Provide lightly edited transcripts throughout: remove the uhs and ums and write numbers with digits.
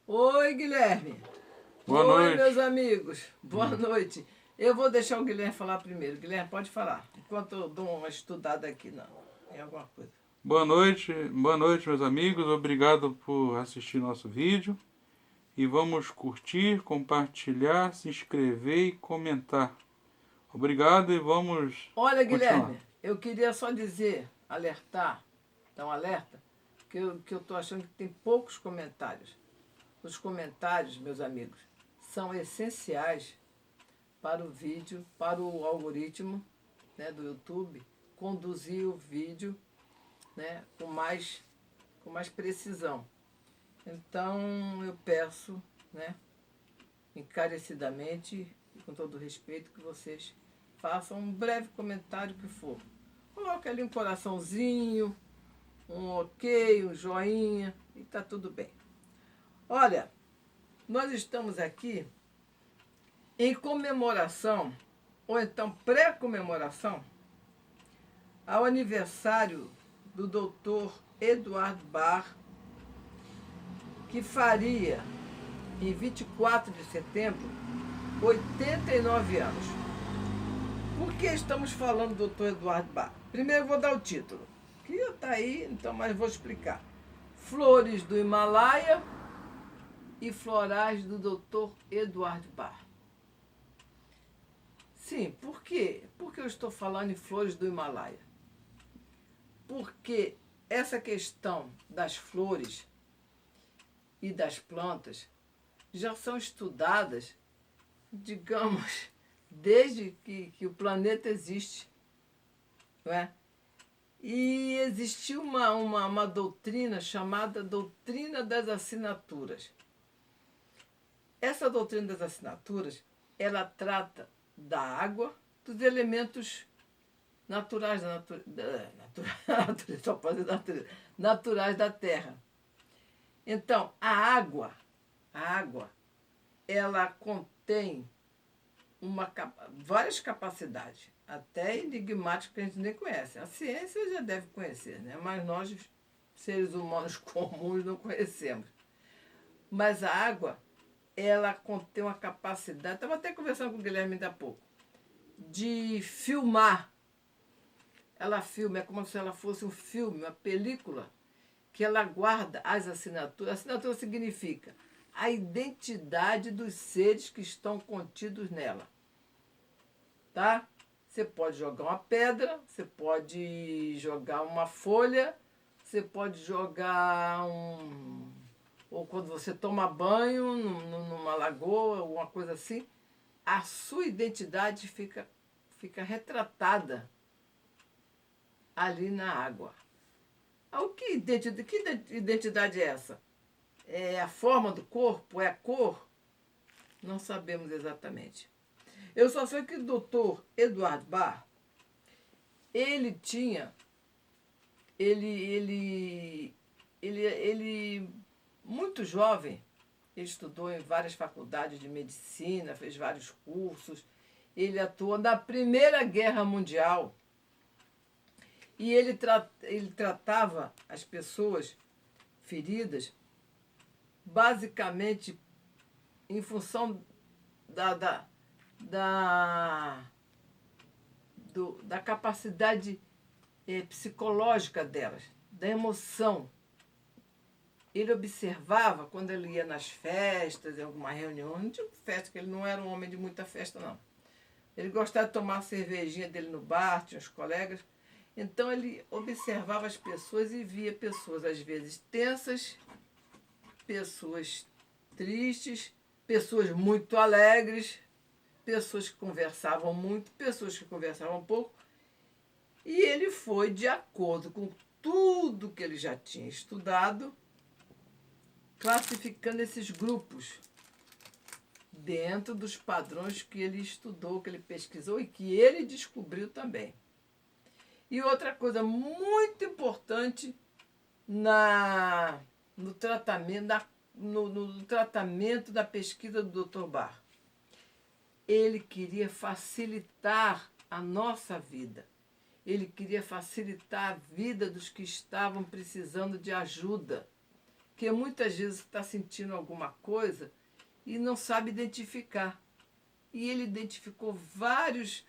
Oi, Guilherme. Boa Oi, meus noite. amigos. Boa noite. Eu vou deixar o Guilherme falar primeiro. Guilherme, pode falar. Enquanto eu dou uma estudada aqui, não. Em alguma coisa. Boa noite, meus amigos. Obrigado por assistir nosso vídeo. E vamos curtir, compartilhar, se inscrever e comentar. Obrigado e vamos Olha, continuar. Guilherme, eu queria só dizer, alertar, dar um alerta, que eu estou achando que tem poucos comentários. Os comentários, meus amigos, são essenciais para o vídeo, para o algoritmo, né, do YouTube conduzir o vídeo, né, com mais precisão. Então eu peço, né, encarecidamente e com todo respeito que vocês façam um breve comentário que for. Coloque ali um coraçãozinho, um ok, um joinha e tá tudo bem. Olha, nós estamos aqui em comemoração, ou então pré-comemoração, ao aniversário do Dr. Eduardo Barr, que faria, em 24 de setembro, 89 anos. Por que estamos falando do Dr. Eduardo Barr? Primeiro eu vou dar o título, que está aí, então, mas vou explicar. Flores do Himalaia e Florais do Dr. Eduardo Barr. Sim, por quê? Por que eu estou falando em flores do Himalaia? Porque essa questão das flores e das plantas já são estudadas, digamos, desde que o planeta existe, não é? E existiu uma doutrina chamada doutrina das assinaturas. Essa doutrina das assinaturas, ela trata da água, dos elementos naturais da natureza, só pode ser natureza, naturais da Terra. Então, a água, ela contém várias capacidades, até enigmáticas que a gente nem conhece. A ciência já deve conhecer, né? Mas nós, seres humanos comuns, não conhecemos. Mas a água, ela contém uma capacidade, estava até conversando com o Guilherme ainda há pouco, de filmar. Ela filma, é como se ela fosse um filme, uma película, que ela guarda as assinaturas. Assinatura significa a identidade dos seres que estão contidos nela. Tá? Você pode jogar uma pedra, você pode jogar uma folha, você pode jogar um... Ou quando você toma banho numa lagoa, alguma coisa assim, a sua identidade fica retratada ali na água. Que identidade é essa? É a forma do corpo? É a cor? Não sabemos exatamente. Eu só sei que o doutor Eduardo Barr, ele tinha, ele muito jovem, ele estudou em várias faculdades de medicina, fez vários cursos, ele atuou na Primeira Guerra Mundial e ele tratava as pessoas feridas basicamente em função da, da capacidade psicológica delas, da emoção. Ele observava quando ele ia nas festas, em alguma reunião, não digo festa, que ele não era um homem de muita festa, não. Ele gostava de tomar a cervejinha dele no bar, tinha os colegas. Então ele observava as pessoas e via pessoas, às vezes, tensas, pessoas tristes, pessoas muito alegres, pessoas que conversavam muito, pessoas que conversavam pouco. E ele foi, de acordo com tudo que ele já tinha estudado, classificando esses grupos dentro dos padrões que ele estudou, que ele pesquisou e que ele descobriu também. E outra coisa muito importante no tratamento da pesquisa do Dr. Barr. Ele queria facilitar a nossa vida. Ele queria facilitar a vida dos que estavam precisando de ajuda. Porque muitas vezes está sentindo alguma coisa e não sabe identificar. E ele identificou várias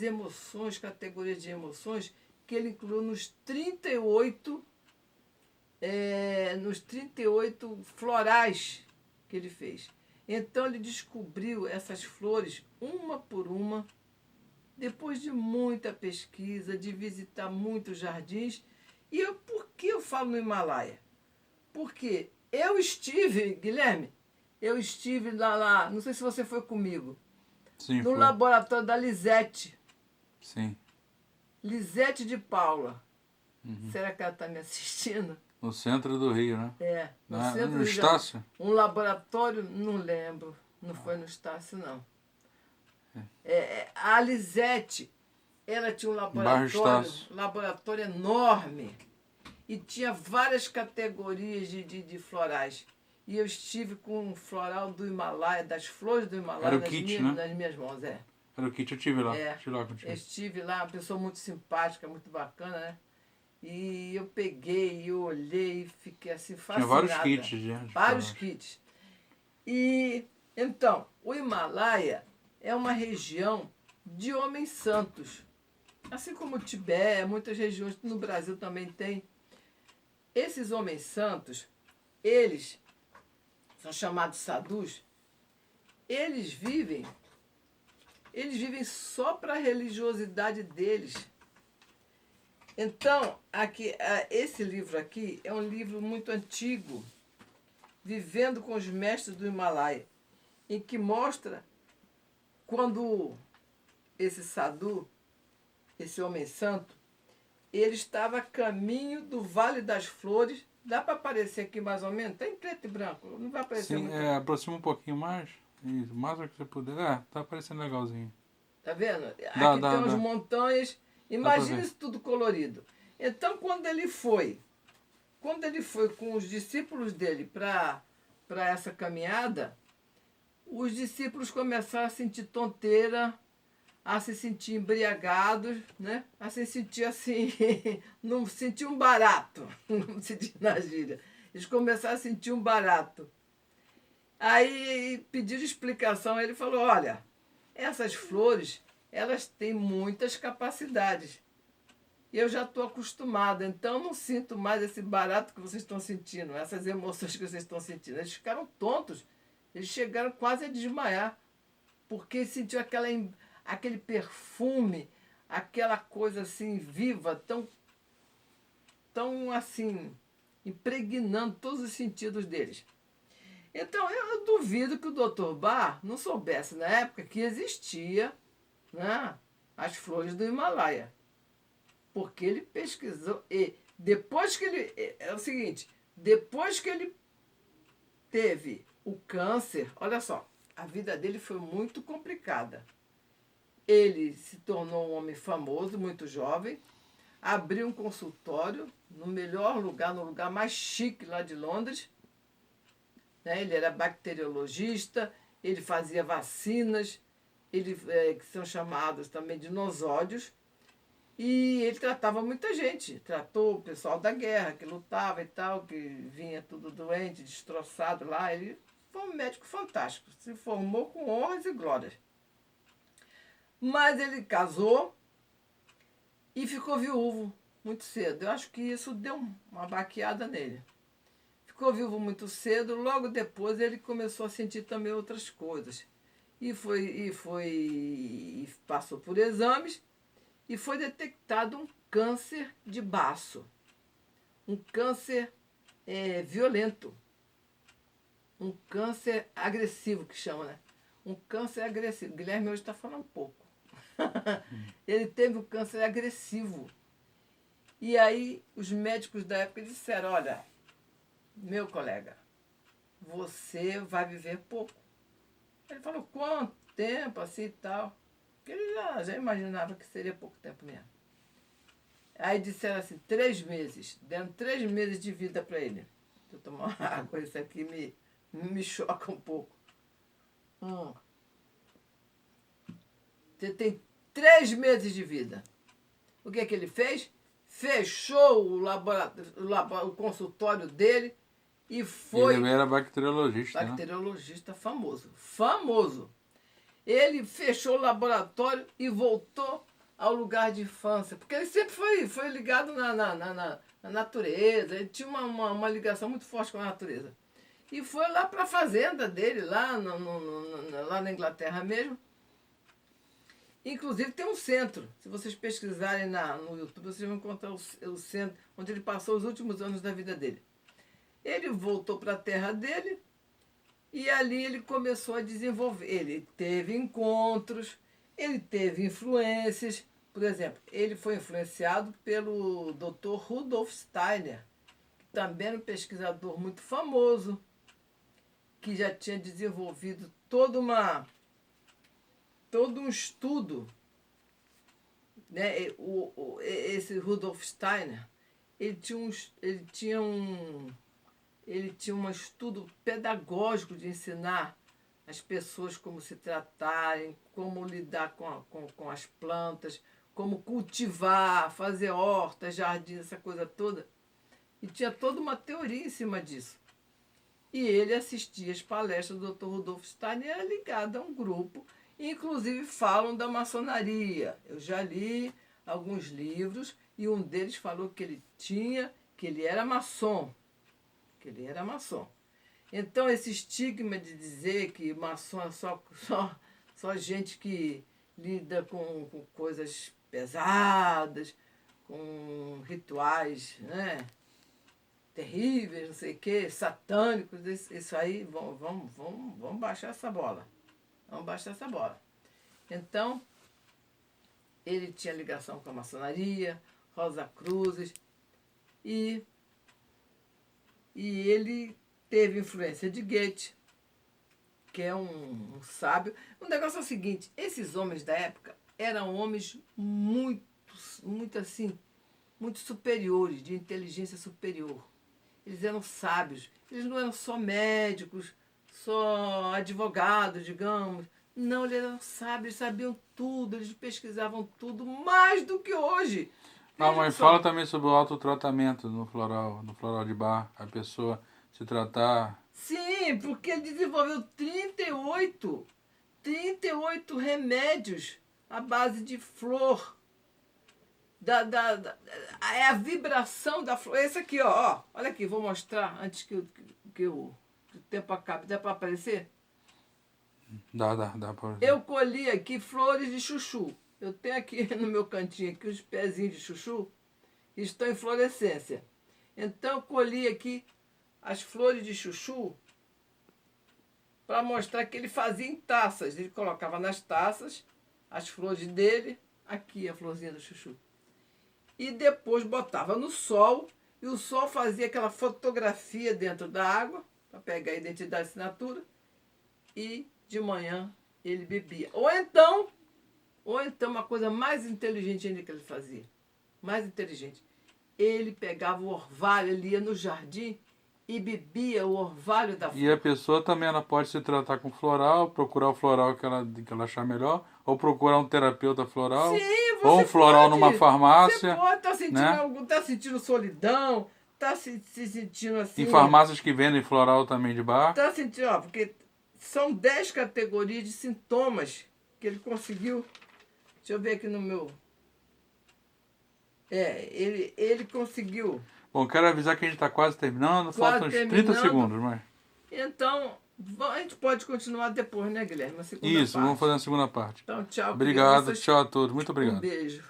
emoções, categorias de emoções, que ele incluiu nos 38 florais que ele fez. Então ele descobriu essas flores uma por uma, depois de muita pesquisa, de visitar muitos jardins. E por que eu falo no Himalaia? Porque eu estive, Guilherme, lá, não sei se você foi comigo, Sim, no foi. laboratório da Lisete Sim. Lisete de Paula. Será que ela está me assistindo? No centro do Rio, né? No No centro do Rio. Estácio? Um laboratório, não lembro. Não foi no Estácio, não. A Lisete, ela tinha um Bairro Estácio. laboratório enorme. E tinha várias categorias de florais. E eu estive com um floral do Himalaia, das flores do Himalaia, Era o kit, né? nas minhas mãos. Era o kit, eu estive lá. É. Estive lá contigo. Eu estive lá, uma pessoa muito simpática, muito bacana, né? E eu peguei, eu olhei e fiquei assim fascinada. Tinha vários kits, gente. Vários kits. E, então, o Himalaia é uma região de homens santos. Assim como o Tibete, muitas regiões no Brasil também tem. Esses homens santos, eles são chamados sadhus, eles vivem só para a religiosidade deles. Então, esse livro aqui é um livro muito antigo, Vivendo com os Mestres do Himalaia, em que mostra quando esse sadhu, esse homem santo, ele estava a caminho do Vale das Flores. Dá para aparecer aqui mais ou menos? Está em preto e branco, não vai aparecer Sim, muito. aproxima um pouquinho mais. Isso, mais o que você puder. Tá aparecendo legalzinho. Tá vendo? Aqui Dá. tem umas montanhas. Imagina isso tudo colorido. Então, quando ele foi com os discípulos dele para essa caminhada, os discípulos começaram a sentir tonteira, a se sentir embriagados, né? A se sentir assim, não sentir um barato, não se diz na gíria. Eles começaram a sentir um barato. Aí pediram explicação, ele falou, olha, essas flores, elas têm muitas capacidades. Eu já estou acostumada, então não sinto mais esse barato que vocês estão sentindo, essas emoções que vocês estão sentindo. Eles ficaram tontos, eles chegaram quase a desmaiar, porque sentiu aquele perfume, aquela coisa assim viva, tão assim, impregnando todos os sentidos deles. Então, eu duvido que o Dr. Bar não soubesse na época que existia, né, as flores do Himalaia. Porque ele pesquisou. E depois que ele. É o seguinte, depois que ele teve o câncer, olha só, a vida dele foi muito complicada. Ele se tornou um homem famoso, muito jovem, abriu um consultório no melhor lugar, no lugar mais chique lá de Londres. Né? Ele era bacteriologista, ele fazia vacinas, que são chamados também de nosódios, e ele tratava muita gente. Tratou o pessoal da guerra, que lutava e tal, que vinha tudo doente, destroçado lá. Ele foi um médico fantástico, se formou com honras e glórias. Mas ele casou e ficou viúvo muito cedo. Eu acho que isso deu uma baqueada nele. Ficou viúvo muito cedo, logo depois ele começou a sentir também outras coisas. E passou por exames e foi detectado um câncer de baço. Um câncer violento. Um câncer agressivo, que chama, né? Um câncer agressivo. Guilherme hoje está falando pouco. Ele teve um câncer agressivo. E aí os médicos da época disseram, olha, meu colega, você vai viver pouco. Ele falou, quanto tempo, assim e tal. Porque ele já imaginava que seria pouco tempo mesmo. Aí disseram assim, 3 meses. Deram 3 meses de vida para ele. Deixa eu tomar uma água, isso aqui me choca um pouco. Você tem 3 meses de vida. O que é que ele fez? Fechou o consultório dele E foi... Ele era bacteriologista, né? Bacteriologista famoso. Famoso. Ele fechou o laboratório e voltou ao lugar de infância. Porque ele sempre foi ligado na natureza. Ele tinha uma ligação muito forte com a natureza. E foi lá para a fazenda dele, lá na Inglaterra mesmo. Inclusive tem um centro. Se vocês pesquisarem no YouTube, vocês vão encontrar o centro onde ele passou os últimos anos da vida dele. Ele voltou para a terra dele e ali ele começou a desenvolver. Ele teve encontros, ele teve influências. Por exemplo, ele foi influenciado pelo Dr. Rudolf Steiner, que também era um pesquisador muito famoso, que já tinha desenvolvido todo um estudo, né? Esse Rudolf Steiner, ele tinha um estudo pedagógico de ensinar as pessoas como se tratarem, como lidar com as plantas, como cultivar, fazer hortas, jardins, essa coisa toda. E tinha toda uma teoria em cima disso. E ele assistia às palestras do Dr. Rudolf Steiner e era ligado a um grupo. Inclusive falam da maçonaria. Eu já li alguns livros e um deles falou que ele era maçom. Que ele era maçom. Então esse estigma de dizer que maçom é só gente que lida com coisas pesadas, com rituais, né, terríveis, não sei o quê, satânicos, isso aí, vamos baixar essa bola. Vamos baixar essa bola. Então, ele tinha ligação com a maçonaria, Rosa Cruzes, e ele teve influência de Goethe, que é um sábio. O negócio é o seguinte, esses homens da época eram homens muito superiores, de inteligência superior. Eles eram sábios, eles não eram só médicos, só advogados, digamos. Não, eles eram sábios, sabiam tudo, eles pesquisavam tudo, mais do que hoje. Mas fala também sobre o autotratamento no floral de Bach, a pessoa se tratar. Sim, porque ele desenvolveu 38 remédios à base de flor. É a vibração da flor. Esse aqui, ó. Olha aqui, vou mostrar antes que o tempo acabe. Dá para aparecer? Dá para. Eu colhi aqui flores de chuchu. Eu tenho aqui no meu cantinho aqui os pezinhos de chuchu, estão em florescência. Então eu colhi aqui as flores de chuchu para mostrar que ele fazia em taças. Ele colocava nas taças as flores dele, aqui a florzinha do chuchu. E depois botava no sol, e o sol fazia aquela fotografia dentro da água, para pegar a identidade e assinatura, e de manhã ele bebia. Ou então, uma coisa mais inteligente ainda que ele fazia, mais inteligente, ele pegava o orvalho, ele ia no jardim e bebia o orvalho da flor. E a pessoa também ela pode se tratar com floral, procurar o floral que ela achar melhor, ou procurar um terapeuta floral. Sim, você ou um floral pode, numa farmácia. Você pode estar sentindo, né? Tá sentindo solidão, tá se sentindo assim. Em farmácias que vendem floral também de Bach. Tá sentindo, ó, porque são 10 categorias de sintomas que ele conseguiu. Deixa eu ver aqui no meu. Ele conseguiu. Bom, quero avisar que a gente está quase terminando. Faltam uns 30 segundos, mas. Então, a gente pode continuar depois, né, Guilherme? Isso, vamos fazer a segunda parte. Então, tchau. Obrigado, crianças. tchau a todos. Muito obrigado. Um beijo.